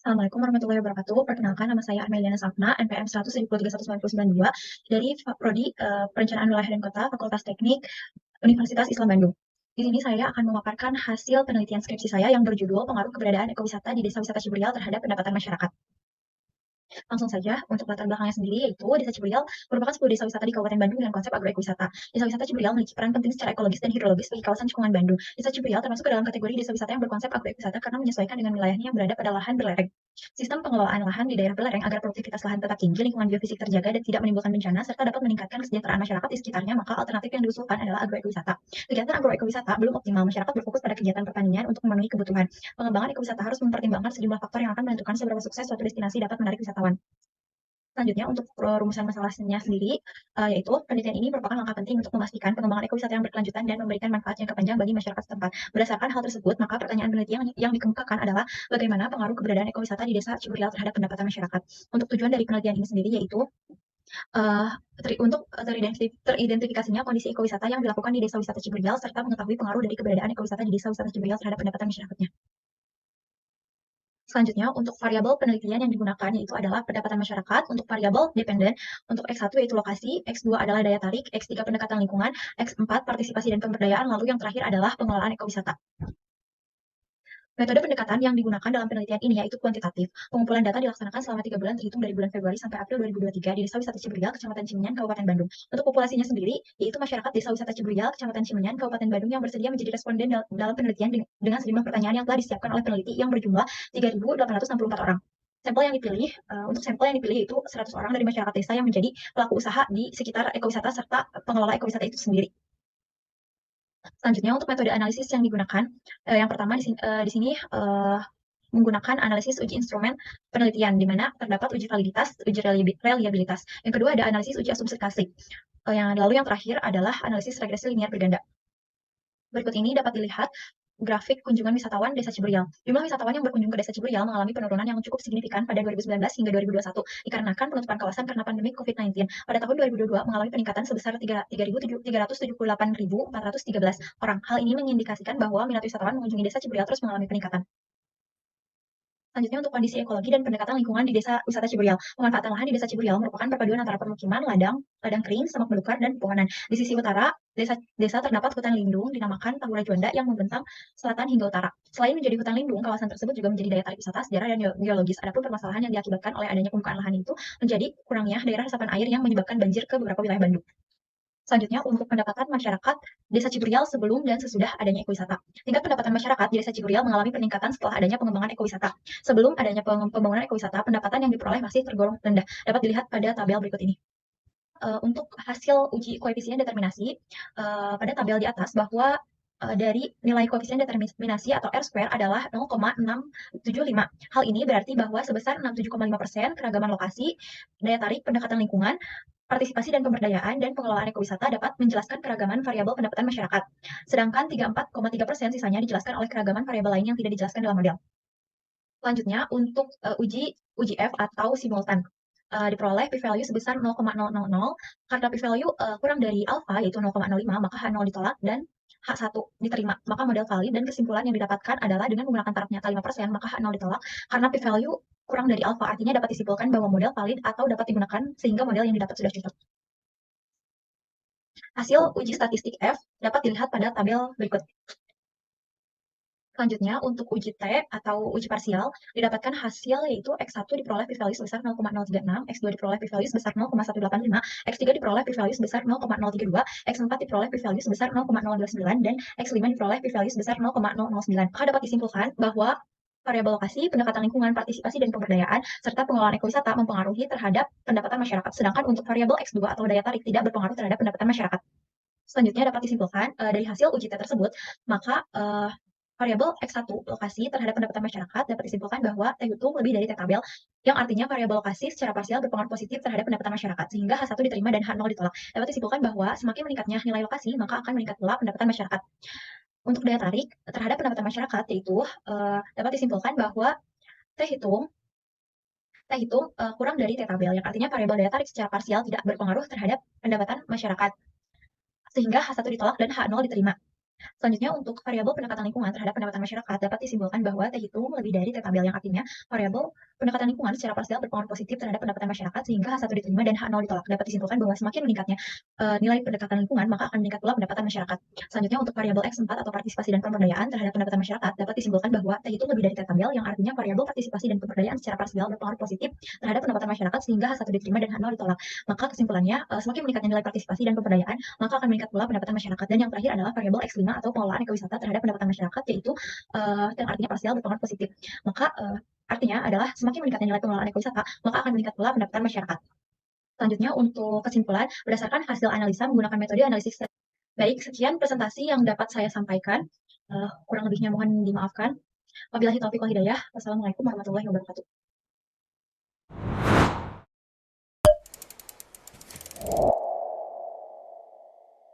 Assalamualaikum warahmatullahi wabarakatuh. Perkenalkan, nama saya Armeliana Safna, NPM 1731992 dari Prodi Perencanaan Wilayah dan Kota, Fakultas Teknik Universitas Islam Bandung. Di sini saya akan memaparkan hasil penelitian skripsi saya yang berjudul Pengaruh Keberadaan Ekowisata di Desa Wisata Ciburial terhadap Pendapatan Masyarakat. Langsung saja, untuk latar belakangnya sendiri, yaitu Desa Ciburial merupakan 10 desa wisata di Kabupaten Bandung dengan konsep agroekowisata. Desa wisata Ciburial memiliki peran penting secara ekologis dan hidrologis bagi kawasan cekungan Bandung. Desa Ciburial termasuk ke dalam kategori desa wisata yang berkonsep agroekowisata karena menyesuaikan dengan wilayahnya yang berada pada lahan berlereng. Sistem pengelolaan lahan di daerah belereng agar produktivitas lahan tetap tinggi, lingkungan biofisik terjaga dan tidak menimbulkan bencana, serta dapat meningkatkan kesejahteraan masyarakat di sekitarnya, maka alternatif yang diusulkan adalah agroekowisata. Kegiatan agroekowisata belum optimal, masyarakat berfokus pada kegiatan pertanian untuk memenuhi kebutuhan. Pengembangan ekowisata harus mempertimbangkan sejumlah faktor yang akan menentukan seberapa sukses suatu destinasi dapat menarik wisatawan. Selanjutnya untuk rumusan masalahnya sendiri, yaitu penelitian ini merupakan langkah penting untuk memastikan pengembangan ekowisata yang berkelanjutan dan memberikan manfaat jangka panjang bagi masyarakat setempat. Berdasarkan hal tersebut, maka pertanyaan penelitian yang dikemukakan adalah bagaimana pengaruh keberadaan ekowisata di Desa Ciburial terhadap pendapatan masyarakat. Untuk tujuan dari penelitian ini sendiri yaitu uh, teridentifikasinya kondisi ekowisata yang dilakukan di Desa Wisata Ciburial serta mengetahui pengaruh dari keberadaan ekowisata di Desa Wisata Ciburial terhadap pendapatan masyarakatnya. Selanjutnya, untuk variabel penelitian yang digunakan yaitu adalah pendapatan masyarakat. Untuk variabel dependen, untuk X1 yaitu lokasi, X2 adalah daya tarik, X3 pendekatan lingkungan, X4 partisipasi dan pemberdayaan, lalu yang terakhir adalah pengelolaan ekowisata. Metode pendekatan yang digunakan dalam penelitian ini yaitu kuantitatif. Pengumpulan data dilaksanakan selama 3 bulan terhitung dari bulan Februari sampai April 2023 di Desa Wisata Ciburial, Kecamatan Cimenyan, Kabupaten Bandung. Untuk populasinya sendiri, yaitu masyarakat Desa Wisata Ciburial, Kecamatan Cimenyan, Kabupaten Bandung yang bersedia menjadi responden dalam penelitian dengan sejumlah pertanyaan yang telah disiapkan oleh peneliti yang berjumlah 3.864 orang. Untuk sampel yang dipilih itu 100 orang dari masyarakat desa yang menjadi pelaku usaha di sekitar ekowisata serta pengelola ekowisata itu sendiri. Selanjutnya untuk metode analisis yang digunakan, yang pertama di sini menggunakan analisis uji instrumen penelitian, di mana terdapat uji validitas, uji reliabilitas. Yang kedua ada analisis uji asumsi klasik. Yang terakhir adalah analisis regresi linear berganda. Berikut ini dapat dilihat grafik kunjungan wisatawan Desa Ciburial. Jumlah wisatawan yang berkunjung ke Desa Ciburial mengalami penurunan yang cukup signifikan pada 2019 hingga 2021 dikarenakan penutupan kawasan karena pandemi COVID-19. Pada tahun 2022 mengalami peningkatan sebesar 378.413 orang. Hal ini mengindikasikan bahwa minat wisatawan mengunjungi Desa Ciburial terus mengalami peningkatan. Selanjutnya untuk kondisi ekologi dan pendekatan lingkungan di Desa Wisata Ciburial. Pemanfaatan lahan di Desa Ciburial merupakan perpaduan antara permukiman, ladang kering, semak belukar, dan pepohonan. Di sisi utara, desa terdapat hutan lindung dinamakan Tahura Juanda yang membentang selatan hingga utara. Selain menjadi hutan lindung, kawasan tersebut juga menjadi daya tarik wisata, sejarah, dan geologis. Adapun permasalahan yang diakibatkan oleh adanya pembukaan lahan itu menjadi kurangnya daerah resapan air yang menyebabkan banjir ke beberapa wilayah Bandung. Selanjutnya, untuk pendapatan masyarakat Desa Ciburial sebelum dan sesudah adanya ekowisata. Tingkat pendapatan masyarakat di Desa Ciburial mengalami peningkatan setelah adanya pengembangan ekowisata. Sebelum adanya pembangunan ekowisata, pendapatan yang diperoleh masih tergolong rendah. Dapat dilihat pada tabel berikut ini. Untuk hasil uji koefisien determinasi, pada tabel di atas bahwa dari nilai koefisien determinasi atau R-square adalah 0,675. Hal ini berarti bahwa sebesar 67,5% keragaman lokasi, daya tarik, pendekatan lingkungan, partisipasi dan pemberdayaan, dan pengelolaan ekowisata dapat menjelaskan keragaman variabel pendapatan masyarakat. Sedangkan 34,3% sisanya dijelaskan oleh keragaman variabel lain yang tidak dijelaskan dalam model. Selanjutnya, untuk uji F atau simultan. Diperoleh p-value sebesar 0,000, karena p-value kurang dari alfa, yaitu 0,05, maka H0 ditolak dan H1 diterima. Maka model valid dan kesimpulan yang didapatkan adalah dengan menggunakan taraf nyata 5%, maka H0 ditolak karena p-value kurang dari alfa, artinya dapat disimpulkan bahwa model valid atau dapat digunakan sehingga model yang didapat sudah cocok. Hasil uji statistik F dapat dilihat pada tabel berikut. Selanjutnya, untuk uji T atau uji parsial, didapatkan hasil yaitu X1 diperoleh p-value sebesar 0,036, X2 diperoleh p-value sebesar 0,185, X3 diperoleh p-value sebesar 0,032, X4 diperoleh p-value sebesar 0,029, dan X5 diperoleh p-value sebesar 0,009. Maka dapat disimpulkan bahwa variabel lokasi, pendekatan lingkungan, partisipasi, dan pemberdayaan, serta pengelolaan ekowisata mempengaruhi terhadap pendapatan masyarakat. Sedangkan untuk variabel X2 atau daya tarik tidak berpengaruh terhadap pendapatan masyarakat. Selanjutnya dapat disimpulkan dari hasil uji T tersebut, maka variabel X1 lokasi terhadap pendapatan masyarakat dapat disimpulkan bahwa T hitung lebih dari T tabel, yang artinya variabel lokasi secara parsial berpengaruh positif terhadap pendapatan masyarakat, sehingga H1 diterima dan H0 ditolak. Dapat disimpulkan bahwa semakin meningkatnya nilai lokasi, maka akan meningkat pula pendapatan masyarakat. Untuk daya tarik terhadap pendapatan masyarakat, yaitu dapat disimpulkan bahwa T hitung kurang dari T tabel, yang artinya variabel daya tarik secara parsial tidak berpengaruh terhadap pendapatan masyarakat, sehingga H1 ditolak dan H0 diterima. Selanjutnya untuk variabel pendekatan lingkungan terhadap pendapatan masyarakat dapat disimpulkan bahwa T hitung lebih dari T tabel, yang artinya variabel pendekatan lingkungan secara parsial berpengaruh positif terhadap pendapatan masyarakat sehingga H1 diterima dan H0 ditolak. Dapat disimpulkan bahwa semakin meningkatnya nilai pendekatan lingkungan, maka akan meningkat pula pendapatan masyarakat. Selanjutnya untuk variabel X4 atau partisipasi dan pemberdayaan terhadap pendapatan masyarakat dapat disimpulkan bahwa T hitung lebih dari T tabel, yang artinya variabel partisipasi dan pemberdayaan secara parsial berpengaruh positif terhadap pendapatan masyarakat sehingga H1 diterima dan H0 ditolak. Maka kesimpulannya, semakin meningkatnya nilai partisipasi dan pemberdayaan, maka akan meningkat pula pendapatan masyarakat. Dan yang terakhir adalah variabel X5 atau pengelolaan ekowisata terhadap pendapatan masyarakat, yaitu yang artinya parsial berpengaruh positif. Maka artinya adalah semakin meningkatnya nilai pengelolaan ekowisata, maka akan meningkat pula pendapatan masyarakat. Selanjutnya untuk kesimpulan, berdasarkan hasil analisa menggunakan metode analisis. Baik, sekian presentasi yang dapat saya sampaikan. Kurang lebihnya mohon dimaafkan. Wabillahi taufiq wal hidayah. Wassalamualaikum warahmatullahi wabarakatuh.